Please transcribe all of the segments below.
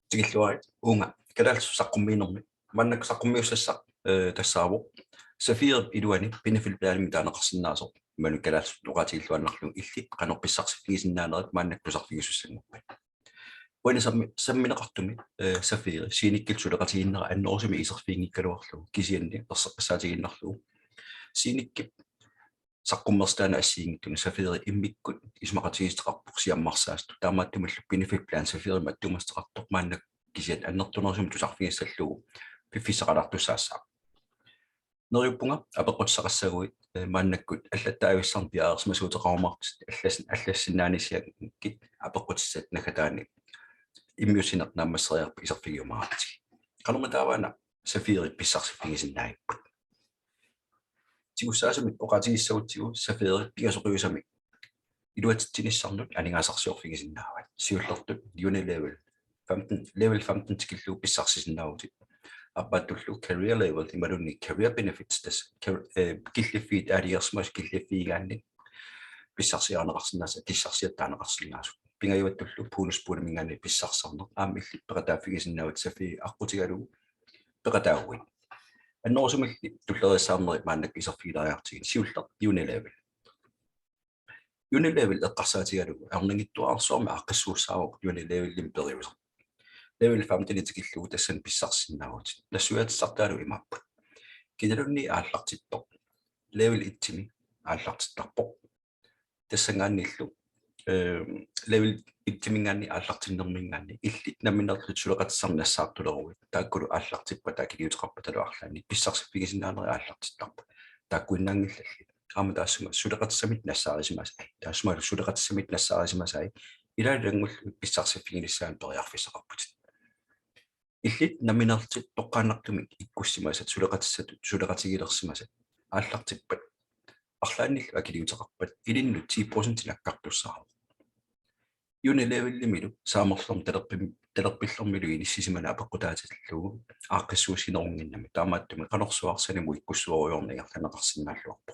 Tigilluarit uunga kadaalsussaqqummiinermi mannakussaqqummiussassa tassaavo safiir iluani pinifil plaalimi taanaqarsinnaasoq manu kadaalsut nuqatigilluannarlu illit qanorpissarsifigisinnaaneret maannakkusarfigisussanguppat uani sammineqartumi safiiri siinikkil suleqatiginnera annoorusumi iserfiingikkaluarlu kisianni erseqqasaatiginnarlu siinikkip saqqummerstaana assiingittuni safiiri immikkut ismaqatigisteqarpoq siammarsaastu taamaattumallu pinifil plaan safiiri mattumasteqartoq maannak kisiat annertunersum tusarfigissallugu piffissaqalartussaassaa neriuppunga apequtseqassaguit maannakkut аллаттаависсарни пиаарсмасуутеқарумарт аллассиннаанисиаккит апеқутиссат накатаани иммиусинеқ нааммассериарпи исерфигиумаратик кануматааваана сафири писсарсиффигисиннаиппут тигуссаасумит оқатигиссагутсигу сафири пигасоқиусами илуатитсиниссарнут анингаасарсиорфигисиннаават сиуллертут юнилевел 15 level 15 tikillu pissarsisinnaavut аппаттуллу career level ималунни career benefits тас киллиффиит аалиерсмас киллиффиигаанни писсарсиарнеқарсинааса киссарсиаттаанеқарсинаасу пингаюаттуллу пуунуспуунамингаани писсарсарнеқ ааммилли пеқатааффигисиннаават сафи аққутигалугу пеқатаагуит аннорсумилли туллериссаарнери мааннак исерфигилариартигин сиуллер unilevel эққарсаатигалугу арнингиттуаарсуарма аққиссууссаавоқ unilevel-лим периусер level 15 tikillugu tassan pissarsinnaavut nassuatissartaalu imappat kinalunni aallartittoq level 1 aallartittarpoq tassangaannillu level 1 mingaanni aallartinnermingaanni illit namminerlut suleqatissarnassaartuleruit taakkulu aallartippa taakiliuteqarpatalu arlaanni pissarsifigisinnaaneri aallartittarpa taakkuinnaangillalli aama taassuma suleqatissamit nassaarisimas taassuma suleqatissamit nassaarisimasai ilaalangullu pissarsifiginissaan periarfissaqarput illit naminertit toqqaannartumik ikkussimasat suleqatigilерсимасат ааллартиппат арлааннилlu акилиутеқарпат илинну 10% наккартуссаару юнилевеллимилу саамерлорм талерпиллэрмилу иниссисимана апеққутаатиллугу ааққиссуусинерунгиннами таамааттуми қанорсуарсаниму иккуссуаруйорнигарланеқарсинааллуарпо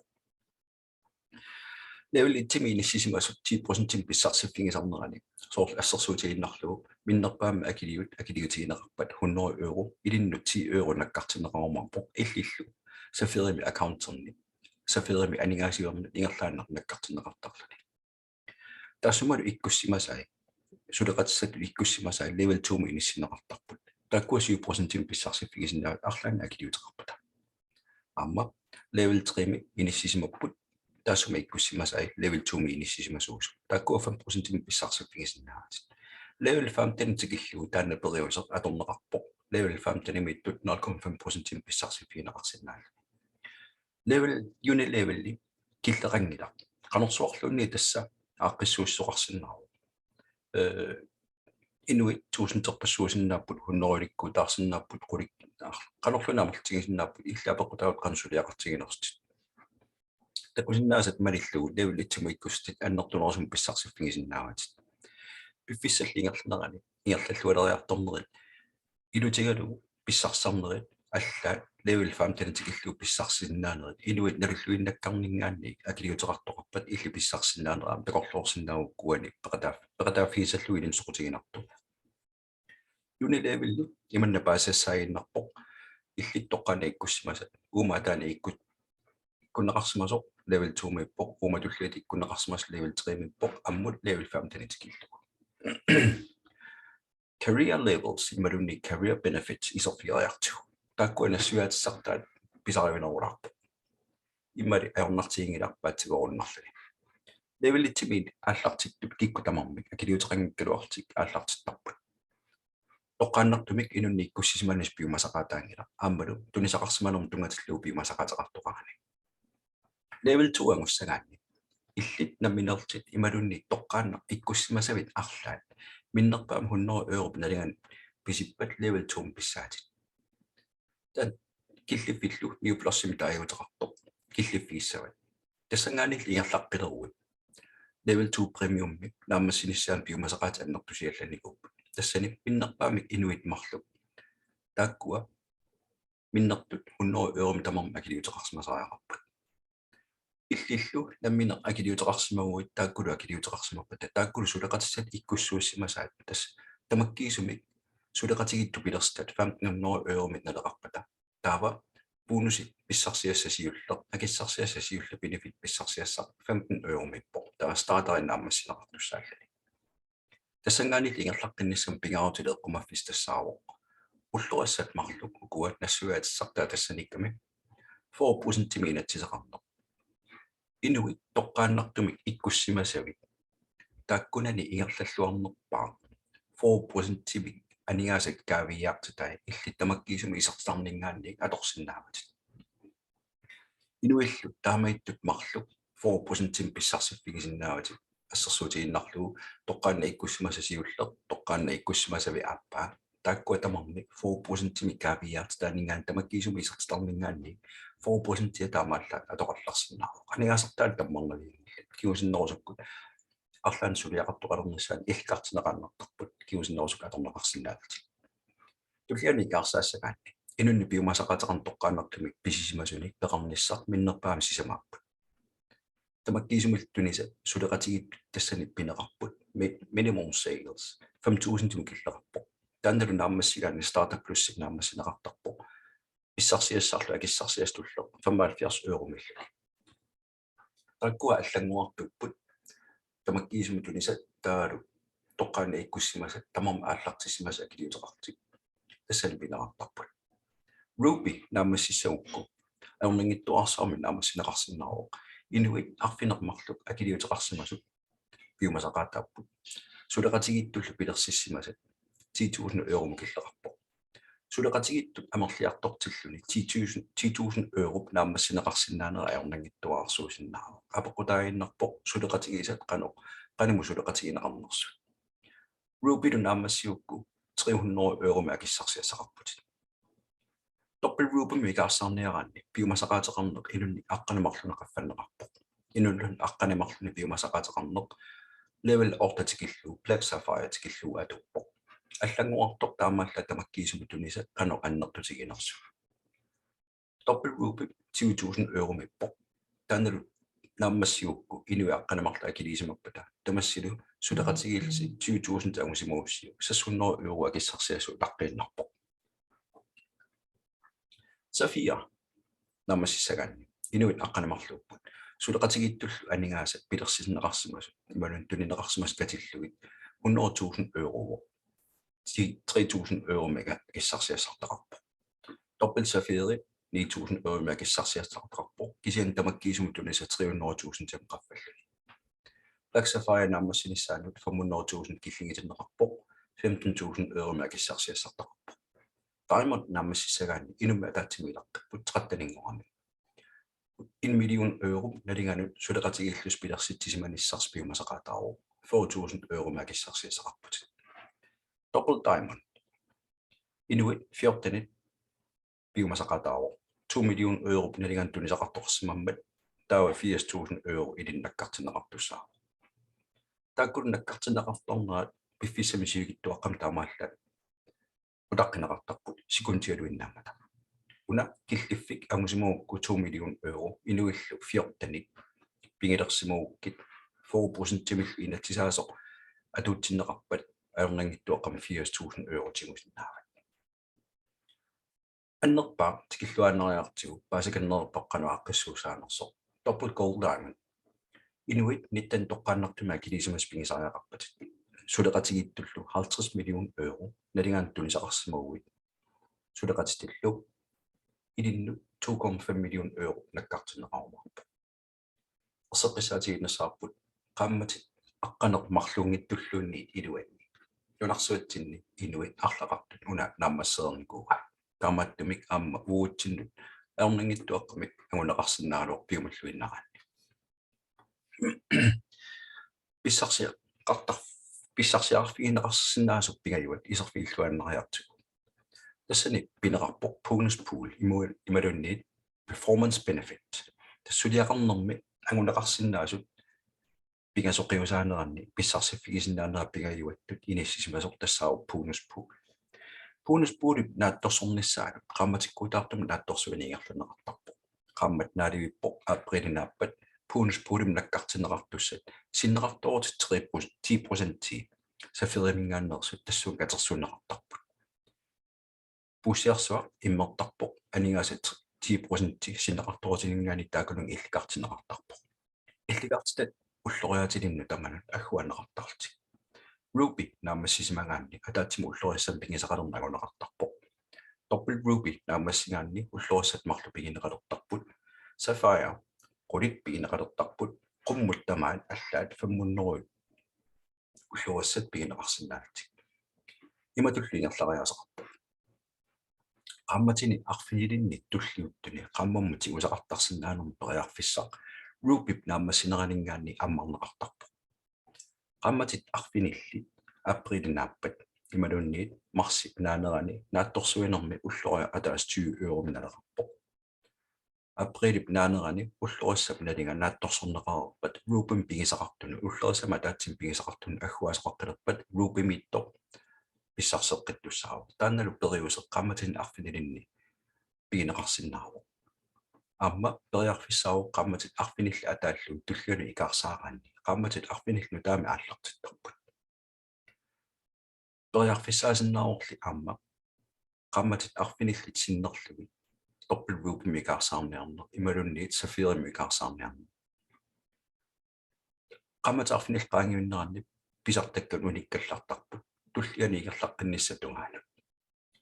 level 1 иниссисимасут 10% писсарсиффигисарнерани соорл ассерсуутигиннарлугу миннерпаама акилиутигинеқарпат 100 euro илинну 10 euro наккартинеқарумарпо иллиллу саферими аккаунтерни саферими анигаасиуарна ингерлааннар наккартинеқартарлуни тассумалу иккуссимасай сулеқатиссату иккуссимасай level 2 иниссинеқартарпут таккуа 10% писсарсиффигисиннаават арлаана акилиутеқарпата амма level 3 иниссисимаппут тассума иккуссимасай level 2 иниссисимасуус таккуа 5% писсарсиффигисиннаават level 15 tikillugu taanna periusер аторнеқарпоқ level 15 имиттут 0.5% писсарсиффигинеқарсинаалла level unilevel-ли киллеқангила қанерсуарлуунни тасса ааққиссууссоқарсиннаару инуит туусентерпассуусиннааппут 100-ликку таарсиннааппут қулик қанерлунаамерлтигисиннааппут иллаапеққутаават қансулиақартигинерстит такусиннаасат малиллугу level 1 иккустит аннертунерсум писсарсиффигисиннаават пиффиссаллингерлнерани ингерллуалериарторнерит илутигалугу писсарсарнерит алла level 15 tikillu писсарсиннаанерит инуит налуллуиннаккарнингаанни акилиутеқартоқарпат илли писсарсиннаанераа пеқорлуорсиннаавуккуани пеқатааффигисаллуилин соқутигинарту юнилевелли иманна паасассаагиннарпоқ иллит тоққана иккуссимасат уумаатаани иккут иккуннеқарсимасоқ level 2 миппоқ ууматуллиит иккуннеқарсимас level 3 миппоқ аммут level 15 tikillu career levels ималунни career benefits исерфиариарту таккуана суатиссартаат писаривинеруларпо иммали аернартигингиларпаатсигоруннарлуни level 1 ааллартиттуп киккутамармик акилиутеқангиккалуартик ааллартиттарпут тоққааннартумик инунни иккуссисиманис пиумасақаатаангила ааммалу тунисақарсиманерм тунгатиллуу пиумасақаатеқартоқарани level 2 ангуссагаанни иллит наминертит ималунни тоққаанна иккуссимасавит арлаат миннерпаам 100 euro налиган писиппат level 2 писсаатит тан киллиффиллу ниуплассими таажутеқарто киллиффииссават тассангаанил ингерлаққилеруит level 2 premium ми нааммассиниссаан пиумасақаат аннертусиалланикуп тассани миннерпаамик инуит марлу тааккуа миннертут 100 euro тамарма акилиутеқарсимасариақарпут иллиллу намминеқ акилиутеқарсимагуит тааккулу акилиутеқарсимаппата тааккулу сулеқатиссат иккуссууссимасаат тас тамаккиисуми сулеқатигитту пилерстат 1500 euro mitnaleqarpata taava bonusit pissarsiassasiulleq akissarsiassasiulla benefit pissarsiassaq 15 euro mippo taa starterin ammassineqartussaallani тассангаанил ингерлаққинниссам пингаарутилеэққумаффис тассаавоқ уллуассат марлук укуат нассуаатиссартаа тассаникками 4% тимиинатсисеқарнеқ инуит тоққааннартумик иккуссимасавик тааккунани ингерллаллуарнерпаа 4% тимик анигаасак каавиаартатай иллиттамаккиисуми исертарнингаанник аторсиннааватит инуиллу таамаиттут марлук 4% тим писсарсиффигисиннааватит ассерсуутигиннарлугу тоққаанна иккуссимасасиуллеқ тоққаанна иккуссимасави ааппаа тааккуа тамарник 4% тими каавиаартаанингаан тамаккиисуми исертарнингаанник 4% тиа таамааллаат аторалларсиннаава анигаасартаан таммарнавиингилла киусиннерусуккут арлаан сулиақартоқалернissaан илкартинеқааннартарпут киусиннерусук аторнеқарсинаалати туллиани каарсаассагаанни инунни биумасақатеқарн тоққааннартумик писисимасуник пеқарниссар миннерпаами сисамааппут тамаккиисумиллтуниса сулеқатигит тассани пинеқарпут minimum sales 5000 тимикиллеқарпо таанналу нааммассигаани startup plus нааммассинеқартарпо иссарсиассарлу акиссарсиастуллеқ 75 euro миллу таккуа аллангуартуппут тамаккиисумиллуниса таалу тоққаани иккуссимаса тамарма ааллартиссимаса акилиутеқартик тассани пинеқартарпут Ruby нааммассиссагукку аернингиттуарсаарми наамассинеқарсиннаавоқ инуит арфинермарлук акилиутеқарсимасу пиумасақаатааппут сулеқатигиттуллу пилерсиссимасат 10,000 euro мукиллеқарпо сулеқатигиттут амерлиартортиллуни 10,000 euro нааммассинеқарсинаанера аернингиттуаарсуусиннаава апоқутаиннарпо сулеқатигисат қануму сулеқатигинеқарнерсу Ruby нааммассиукку 300 euro акиссарсиассақарпут Doppel Ruby мигаарсаарниараанни пиумасақаатеқарнеқ инунни аққанамарлунеқаффаннеқарпоқ инуллун аққанамарлуни пиумасақаатеқарнеқ level 8 тикиллу Black Sapphire тикиллу атуппоқ аллангуартоқ таамаалла тамаккиисуму туниса қано аннертутигинерсу Doppel Ruby 20,000 euro миппоқ таанналу нааммассиукку инуи аққанамарла акилисимаппата тамассилу сулеқатигилси 20,000 таамусимууссиу 600 euro акиссарсиасу лаққииннарпоқ Safia наамассисагаанни инуит аққанамарлууппут сулеқатигиттуллу анигаасат пилерсисинеқарсимасу ималун тунинеқарсимас катиллугит 100,000 euro 3,000 euro мега киссарсиассартақарпо Doppel Safari 9,000 euro мега киссарсиассартақарпо кисиан тамаккиисуму туниса 300,000 тамқаффаллуни Black Sapphire наамассинissaanут 500,000 киллингитиннеқарпо 15,000 euro мега киссарсиассартақарпо Diamond наамассисагаани инума таатсимилартаппут 13 1 million euro налинганут сулеқатигиллус пилерситсиманиссарс пиумасақаатаару 4,000 euro макиссарсиасақарпут Double Diamond инуит 14 пиумасақаатаару 2 million euro налинган тунисақарторсимаммат таава 80,000 euro илиннаккартинеқартуссаа тааккулнаккартинеқарторнерат пиффиссамисигиттуаққам таамаалла удаққинеқартарпут секунтиалуиннаамата уна киллиффик амусимуукку 2 million euro инуиллу 14 пингилерсимууккит 4% тимиллу инатсисаасоқ атуутсиннеқарпат аернангиттуаққами 80,000 euro тимусиннаават аннерпаа тикиллуааннериартигу паасаканнерпаққануаққиссуусаанерсоқ Double Gold Diamond инуит ниттан тоққааннартума килисимас пингисариақарпат сулеқатигиттуллу 50 million euro налингаан тунисақарсимагуит сулеқатитиллу илинну 2,5 million euro наккартинеқарумарпа осеққисаатигиннасаарпут qaammatit аққанеқ марлуунгиттуллуунни илуанни нунарсуатсинни инуит арлақартут уна нааммассеерникууга таамааттумик аама уутсиннут аернингиттуаққамик агунеқарсинаалуор пиумаллуиннараанни писсарсиа қартар писсарсиарфигинеқарсинаасуп пигаюат исерфигиллуаннериартугу тассани пинеқарпоқ bonus pool ималунниит performance benefit тассулиақарнерми агунеқарсинаасут пигасоқиусаанеранни писсарсиффигисинаанера пигаюаттут иниссисимасоқ тассаау bonus pool наатторсорниссаалу qaammatikkuutaartum наатторсуинингерлунеқартарпо qaammat naalivippo априлинааппат bonus pool наккартинеқартуссат синнеқарторут 10% саферимингааннерсут тассуун катерсуунеқартарпут pussiarsuaq immertarpoq aningaasat 10% sinneqartoratinungaani taakunung illikartineqartarpoq illikartitat ulloriatilinnu tamanut agguaneqartarti Ruby naamassisimangaanni ataatsimu ullorissam pingisaqalernaguneqartarpoq Doppel Ruby naamassigaanni ullorissat marlu pingineqalertarput Sapphire qulit pingineqalertarput qummut tamaat allaat 500 ullorissat pingineqarsinnaati imatulliingerlariasaqarpoq qammatini arfinilinni tulliuttuni qammammuti usaqartarsinnaanermu periarfissaq Ruby naamassineqaningaanni ammarneqartarpoq qammatit arfinilli aprillinaappat imalunniit marsi naanerani naattorsuinermi ulloria ataas 20 euro minaleqarpoq aprillip naanerani ullorissap nalinga naattorsorneqarerpat Ruby pingisaqartunu ullorissama taatsim pingisaqartunu agguasaqarqilerpat Ruby mittoq pissarseqqittussaaru taannalu periuseq qammatin arfinilinni pigineqarsinnaaru amma periarfissaaru qammatit arfinilli ataallu tulluni ikaarsaaqaanni qammatit arfinillu taami aallartittarput periarfissaasinnaarorli amma qammatit arfinillit sinnerlugi Doppel Ruby mikaarsaarniarner imalunniit Sapphire mikaarsaarniarner qammat arfinil qaangiunneranni pisartakkan unikkallartarput tulliani ikerlaqqinnissatungaana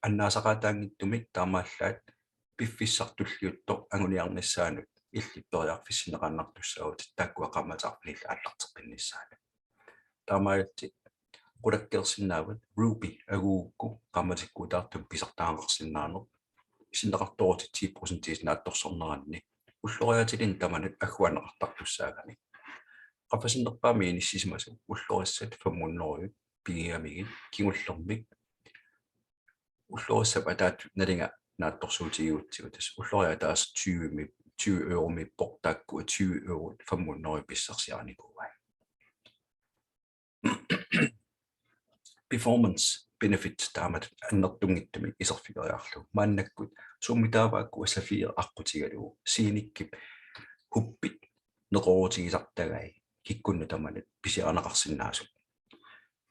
аннаасақаатаангиттумик таамааллаат пиффиссартуллиутто агуниарнissaанут иллиппериарфиссинеқаннартуссаагут тааккуа қамматаарфинилла ааллартеққиннissaана таамаалти qulakkersinnaavut Ruby aguukku qammatikkuutaartum pisartaanqarsinnaanер синнеқарторути 10% наатторсорнеранни уллориатилин таманат аггуанеқартартуссаагами qaffasinnerpaami inissisimasa ullorissat 500 пигиамигит кигуллэрмик ullorissap ataat nalinga naattorsuutigiutsigu ulloriа taas 20 euro mippoq taakku 20 euro 500 pissarsiarnikuugai performance benefits taamat annertungittumi iserfigeriarlu maannakkut summitaavaakku Sapphire aqqutigalugu siinikkip huppit neqorutigisartagai kikkunnu tamanat pisiarneqarsinnaasu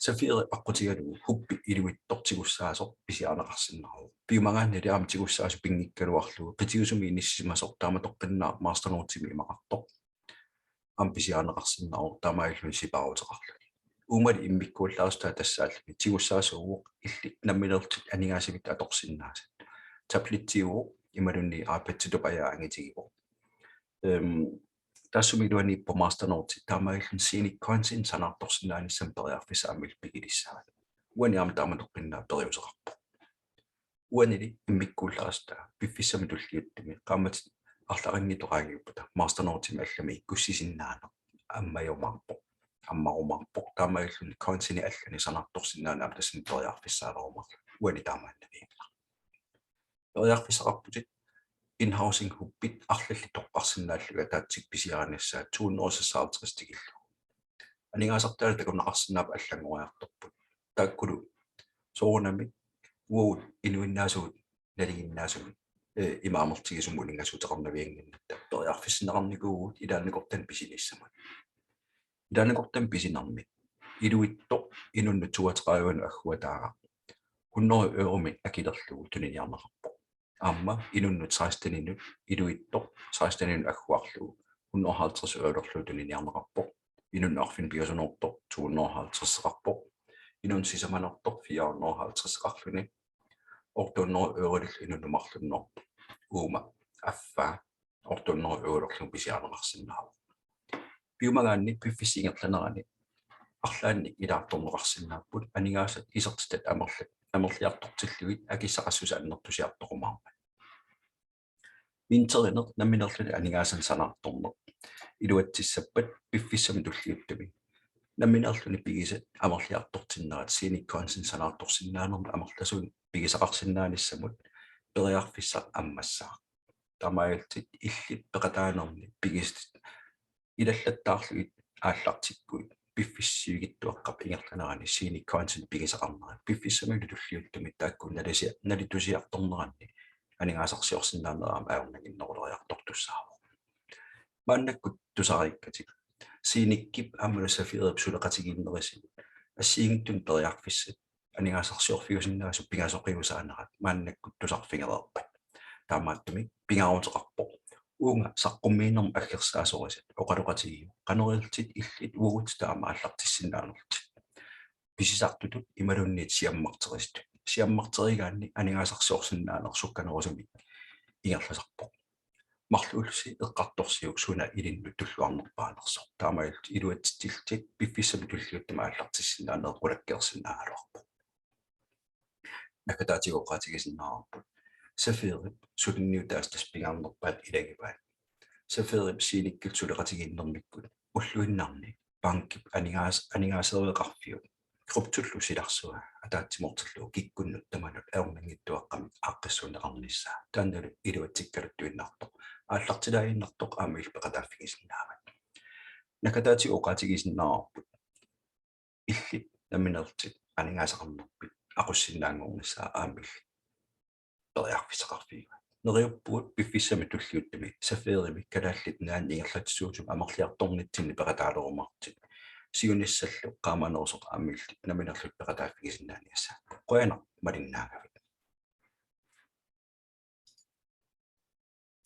Sapphire aqqutigalugu huppi iluittortigussaasoq pisiarneqarsinnaaru piumangaannali aamtigussaasu pinngikkaluarlugu qitiusumi inissimasoq taamatoqqinnaa masternootimi imaqartoq am pisiarneqarsinnaaru taamaillun siparuteqarlu umali immikkuullaarustaa tassaallumi tigussaasoruuq illi nammilertit aningaasivit atorsinnaasat tablittiugu imalunni aapatitup ajaangitigivo тассумилуани помастернорти таамаиллун синик консин санаарторсинаанissam periarfissaamil pigilissaavat уани аама тааматоққиннаа периусеқарпо уанили иммиккууллараста пиффиссами туллиуттуми qaammat арларингитоқаагиуппута мастернортими аллами иккуссисиннаана аммарумарпо таамаиллун консини аллани санаарторсинаана тассин periarfissaалерумарла уани таамааннавиимла periarfissaqarputit in-housing huppit arlalli toqqarsinnaallуга таатсик писиараниссаа 256 тигиллу анигаасартаала такуннақарсинаап аллангориарторпут тааккулу соорунами уут инуиннаасуут налигиннаасуут имаамертигисуму нингасутеқарнавиангиннатта периарфиссинеқарникуугут илаанникортан писиниссамут илаанникортан писинарми илуитто инунну 32 аггуатаара 100 euromi акилерлугу туниниарнеқарпо amma inunnut 16-inut iluittoq 16-inut agguarlugu 150 ølerlutuni niarneqarpoq inunnaarfin piasunortoq 250 inun sisamanortoq 450 ortunnor ørelull inunnumarlunnorp uuma affa ortunnor ølerlu pisiarneqarsinnaaru piumagaanni piffisingerlanerani арлаанни илаарторнеқарсиннааппут анигаасат исертитат амерлиартортиллугит акиссақассуса аннертусиарторумаарма минтеринер намминерлуни анигаасан санаарторнеқ илуатсиссаппат пиффиссами туллиуттуми намминерлуни пигисат амерлиартортиннерат синик консин санаарторсиннаанерма амерласуун пигисақарсиннааниссамут периарфиссақ аммассаа тамаалтит иллит пеқатаанерни пигистит илаллаттаарлугит ааллартиккуит пиффиссиугиттуаққап ингерланерани синик консин пигисақарнера пиффиссамилу туллиуттуми тааккун налитусиарторнеранни анигаасарсиорсиннаанераама аернагиннерулериартортуссаавоо мааннаккут тусариккатик синиккип аммала Sapphire сулеқатигиннерисигут ассиингиттун периарфиссат анигаасарсиорфигусиннаасу пингасоқиусаанерат мааннаккут тусарфингерерпат таамааттуми пингаавутеқарпоқ уунга саққуммииннерм аггерсаасорисат оқалоқатигиу қанерилтит иллит угут таама аллартиссиннаанерлтит писисартутут ималунниит сиаммартеристу сиаммартеригаанни анигаасарсиорсиннаанер сукканерусуми ингерласарпоқ марлуулси эққарторсиук суна илинну туллуарнерпаанерсо таамаилт илуатситиллтит пиффиссами туллиуттама аллартиссиннаанер қулаккерсиннааралуарпоқ накатаатигоқатигисиннаарпут сафеерит сулинниутаастас пингаарнерпаат илагипаат сафеерит синиккил сулеқатигииннэрмиккут уллуиннарни банкип анигаасериеқарфиут круптуллу силарсуа атаатсимортиллу киккуннут таманут аермангиттуаққами ааққиссунеқарнissaа таанналу илуатсиккалуттуиннаартоқ ааллартилаиннартоқ аамаил пеқатааффигисиннаават накатаати оқатигисиннаарпут илли наминертит анигаасақарнерпит aqussиннаангорнissaа аамил периарфисеқарфига нериуппуут пиффиссами туллиуттами сафеерими калааллит наан ингерлатсуутум амерлиарторнитсинни пеқатаалерумартит сиуниссаллу qaamanersoq aamillit naminерlут peqataaffigisinnaaниassa qoyana malingnaagavit